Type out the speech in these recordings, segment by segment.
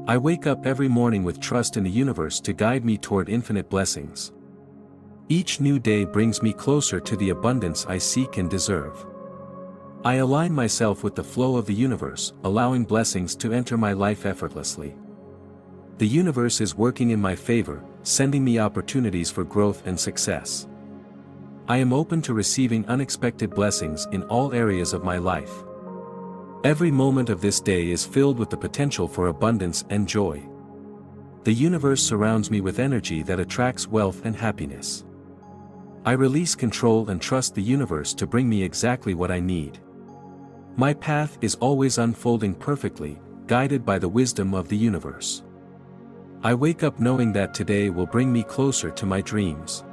I wake up every morning with trust in the universe to guide me toward infinite blessings. Each new day brings me closer to the abundance I seek and deserve. I align myself with the flow of the universe, allowing blessings to enter my life effortlessly. The universe is working in my favor, sending me opportunities for growth and success. I am open to receiving unexpected blessings in all areas of my life. Every moment of this day is filled with the potential for abundance and joy. The universe surrounds me with energy that attracts wealth and happiness. I release control and trust the universe to bring me exactly what I need. My path is always unfolding perfectly, guided by the wisdom of the universe. I wake up knowing that today will bring me closer to my dreams.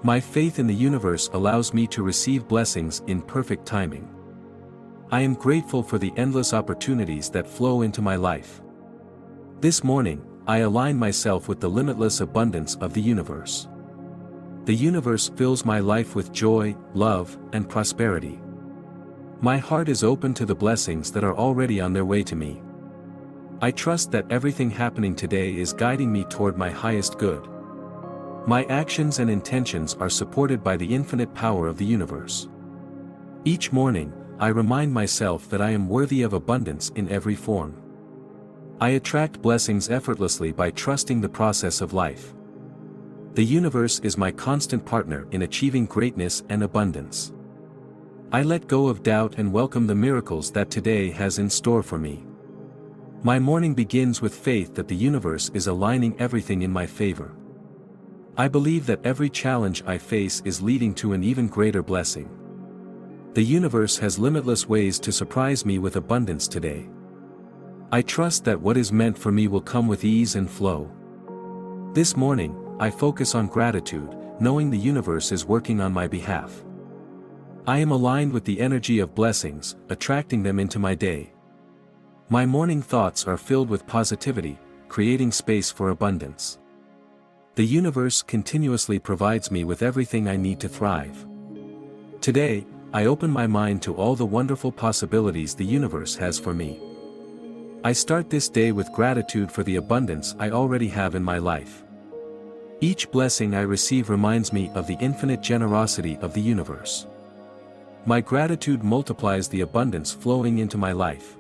My faith in the universe allows me to receive blessings in perfect timing. I am grateful for the endless opportunities that flow into my life. This morning, I align myself with the limitless abundance of the universe. The universe fills my life with joy, love, and prosperity. My heart is open to the blessings that are already on their way to me. I trust that everything happening today is guiding me toward my highest good. My actions and intentions are supported by the infinite power of the universe. Each morning, I remind myself that I am worthy of abundance in every form. I attract blessings effortlessly by trusting the process of life. The universe is my constant partner in achieving greatness and abundance. I let go of doubt and welcome the miracles that today has in store for me. My morning begins with faith that the universe is aligning everything in my favor. I believe that every challenge I face is leading to an even greater blessing. The universe has limitless ways to surprise me with abundance today. I trust that what is meant for me will come with ease and flow. This morning, I focus on gratitude, knowing the universe is working on my behalf. I am aligned with the energy of blessings, attracting them into my day. My morning thoughts are filled with positivity, creating space for abundance. The universe continuously provides me with everything I need to thrive. Today, I open my mind to all the wonderful possibilities the universe has for me. I start this day with gratitude for the abundance I already have in my life. Each blessing I receive reminds me of the infinite generosity of the universe. My gratitude multiplies the abundance flowing into my life.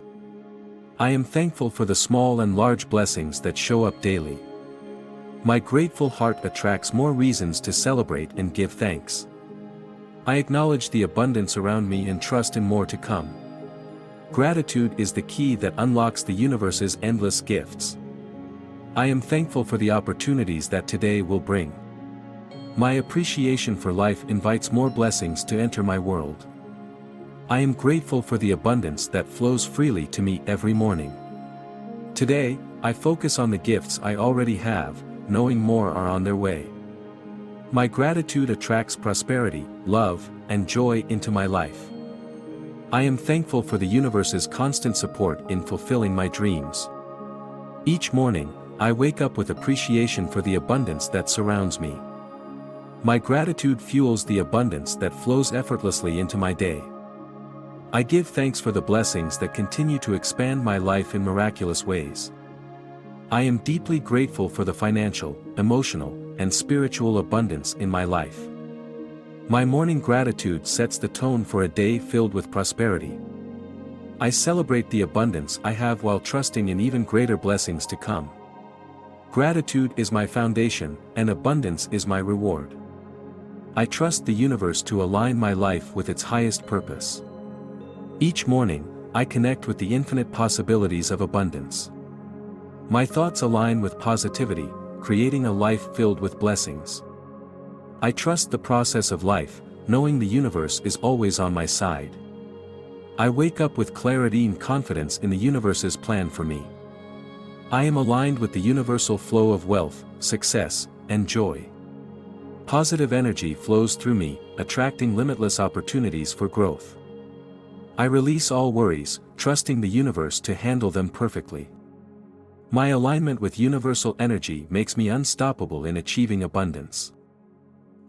I am thankful for the small and large blessings that show up daily. My grateful heart attracts more reasons to celebrate and give thanks. I acknowledge the abundance around me and trust in more to come. Gratitude is the key that unlocks the universe's endless gifts. I am thankful for the opportunities that today will bring. My appreciation for life invites more blessings to enter my world. I am grateful for the abundance that flows freely to me every morning. Today, I focus on the gifts I already have, knowing more are on their way. My gratitude attracts prosperity, love, and joy into my life. I am thankful for the universe's constant support in fulfilling my dreams. Each morning, I wake up with appreciation for the abundance that surrounds me. My gratitude fuels the abundance that flows effortlessly into my day. I give thanks for the blessings that continue to expand my life in miraculous ways. I am deeply grateful for the financial, emotional, and spiritual abundance in my life. My morning gratitude sets the tone for a day filled with prosperity. I celebrate the abundance I have while trusting in even greater blessings to come. Gratitude is my foundation, and abundance is my reward. I trust the universe to align my life with its highest purpose. Each morning, I connect with the infinite possibilities of abundance. My thoughts align with positivity, creating a life filled with blessings. I trust the process of life, knowing the universe is always on my side. I wake up with clarity and confidence in the universe's plan for me. I am aligned with the universal flow of wealth, success, and joy. Positive energy flows through me, attracting limitless opportunities for growth. I release all worries, trusting the universe to handle them perfectly. My alignment with universal energy makes me unstoppable in achieving abundance.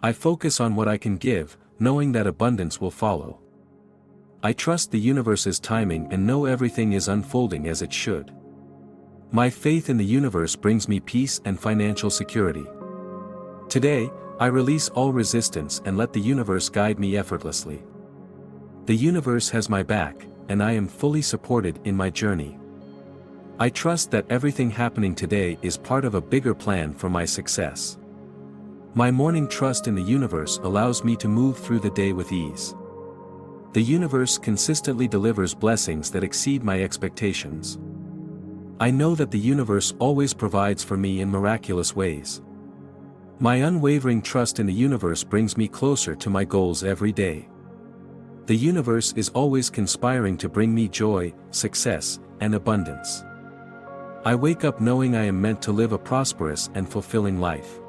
I focus on what I can give, knowing that abundance will follow. I trust the universe's timing and know everything is unfolding as it should. My faith in the universe brings me peace and financial security. Today, I release all resistance and let the universe guide me effortlessly. The universe has my back, and I am fully supported in my journey. I trust that everything happening today is part of a bigger plan for my success. My morning trust in the universe allows me to move through the day with ease. The universe consistently delivers blessings that exceed my expectations. I know that the universe always provides for me in miraculous ways. My unwavering trust in the universe brings me closer to my goals every day. The universe is always conspiring to bring me joy, success, and abundance. I wake up knowing I am meant to live a prosperous and fulfilling life.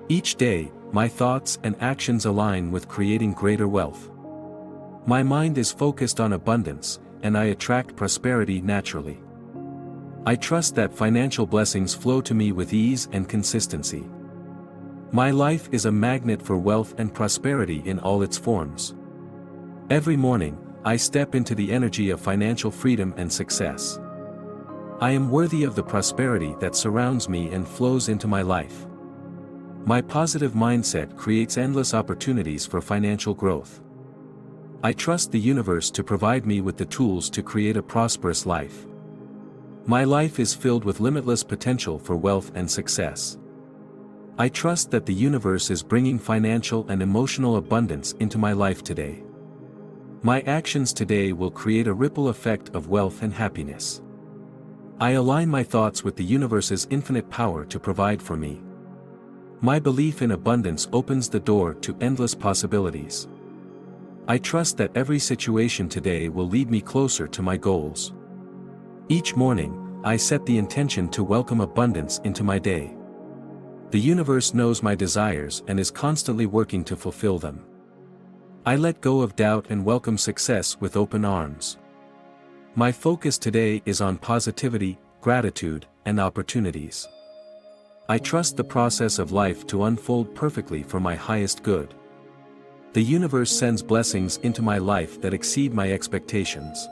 Each day, my thoughts and actions align with creating greater wealth. My mind is focused on abundance, and I attract prosperity naturally. I trust that financial blessings flow to me with ease and consistency. My life is a magnet for wealth and prosperity in all its forms. Every morning, I step into the energy of financial freedom and success. I am worthy of the prosperity that surrounds me and flows into my life. My positive mindset creates endless opportunities for financial growth. I trust the universe to provide me with the tools to create a prosperous life. My life is filled with limitless potential for wealth and success. I trust that the universe is bringing financial and emotional abundance into my life today. My actions today will create a ripple effect of wealth and happiness. I align my thoughts with the universe's infinite power to provide for me. My belief in abundance opens the door to endless possibilities. I trust that every situation today will lead me closer to my goals. Each morning, I set the intention to welcome abundance into my day. The universe knows my desires and is constantly working to fulfill them. I let go of doubt and welcome success with open arms. My focus today is on positivity, gratitude, and opportunities. I trust the process of life to unfold perfectly for my highest good. The universe sends blessings into my life that exceed my expectations.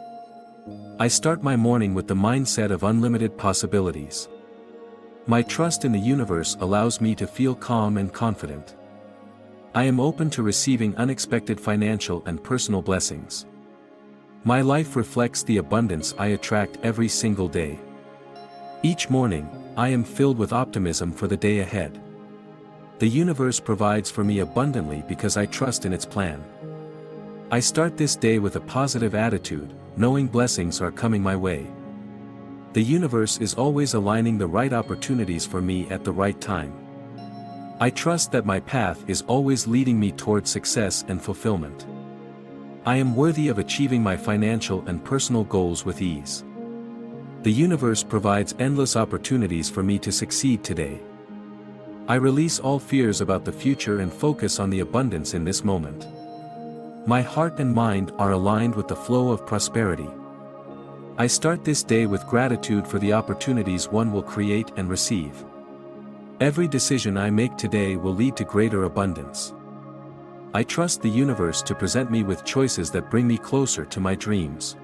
I start my morning with the mindset of unlimited possibilities. My trust in the universe allows me to feel calm and confident. I am open to receiving unexpected financial and personal blessings. My life reflects the abundance I attract every single day. Each morning, I am filled with optimism for the day ahead. The universe provides for me abundantly because I trust in its plan. I start this day with a positive attitude, knowing blessings are coming my way. The universe is always aligning the right opportunities for me at the right time. I trust that my path is always leading me toward success and fulfillment. I am worthy of achieving my financial and personal goals with ease. The universe provides endless opportunities for me to succeed today. I release all fears about the future and focus on the abundance in this moment. My heart and mind are aligned with the flow of prosperity. I start this day with gratitude for the opportunities one will create and receive. Every decision I make today will lead to greater abundance. I trust the universe to present me with choices that bring me closer to my dreams.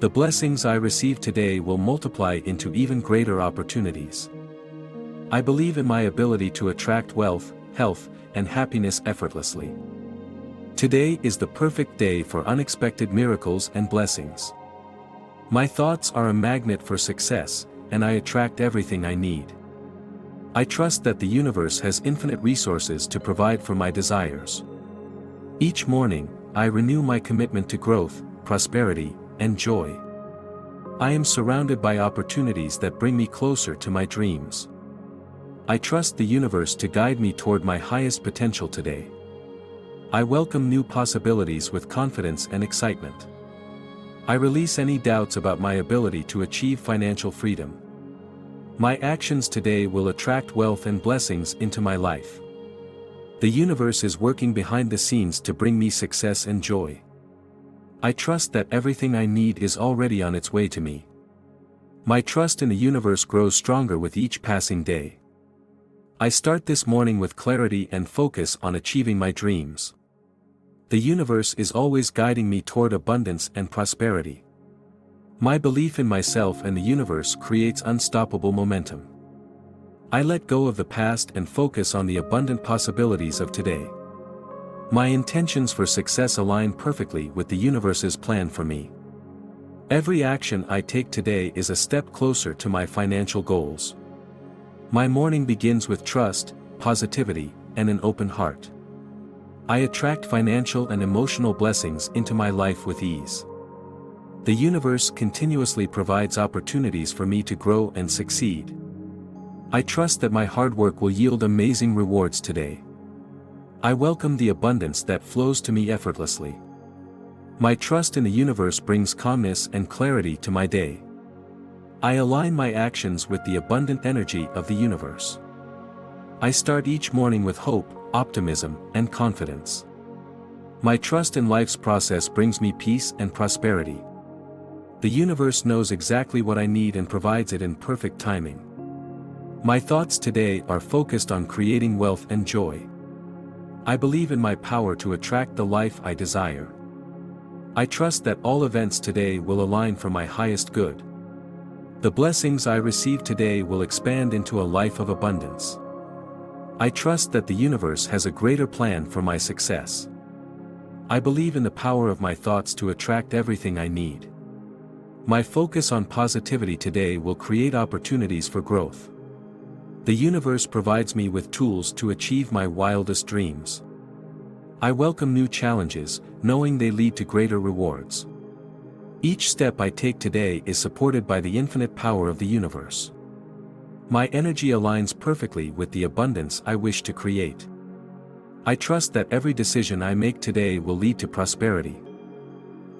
The blessings I receive today will multiply into even greater opportunities. I believe in my ability to attract wealth, health, and happiness effortlessly. Today is the perfect day for unexpected miracles and blessings. My thoughts are a magnet for success, and I attract everything I need. I trust that the universe has infinite resources to provide for my desires. Each morning, I renew my commitment to growth, prosperity, and joy. I am surrounded by opportunities that bring me closer to my dreams. I trust the universe to guide me toward my highest potential today. I welcome new possibilities with confidence and excitement. I release any doubts about my ability to achieve financial freedom. My actions today will attract wealth and blessings into my life. The universe is working behind the scenes to bring me success and joy. I trust that everything I need is already on its way to me. My trust in the universe grows stronger with each passing day. I start this morning with clarity and focus on achieving my dreams. The universe is always guiding me toward abundance and prosperity. My belief in myself and the universe creates unstoppable momentum. I let go of the past and focus on the abundant possibilities of today. My intentions for success align perfectly with the universe's plan for me. Every action I take today is a step closer to my financial goals. My morning begins with trust, positivity, and an open heart. I attract financial and emotional blessings into my life with ease. The universe continuously provides opportunities for me to grow and succeed. I trust that my hard work will yield amazing rewards today. I welcome the abundance that flows to me effortlessly. My trust in the universe brings calmness and clarity to my day. I align my actions with the abundant energy of the universe. I start each morning with hope, optimism, and confidence. My trust in life's process brings me peace and prosperity. The universe knows exactly what I need and provides it in perfect timing. My thoughts today are focused on creating wealth and joy. I believe in my power to attract the life I desire. I trust that all events today will align for my highest good. The blessings I receive today will expand into a life of abundance. I trust that the universe has a greater plan for my success. I believe in the power of my thoughts to attract everything I need. My focus on positivity today will create opportunities for growth. The universe provides me with tools to achieve my wildest dreams. I welcome new challenges, knowing they lead to greater rewards. Each step I take today is supported by the infinite power of the universe. My energy aligns perfectly with the abundance I wish to create. I trust that every decision I make today will lead to prosperity.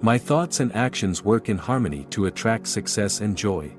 My thoughts and actions work in harmony to attract success and joy.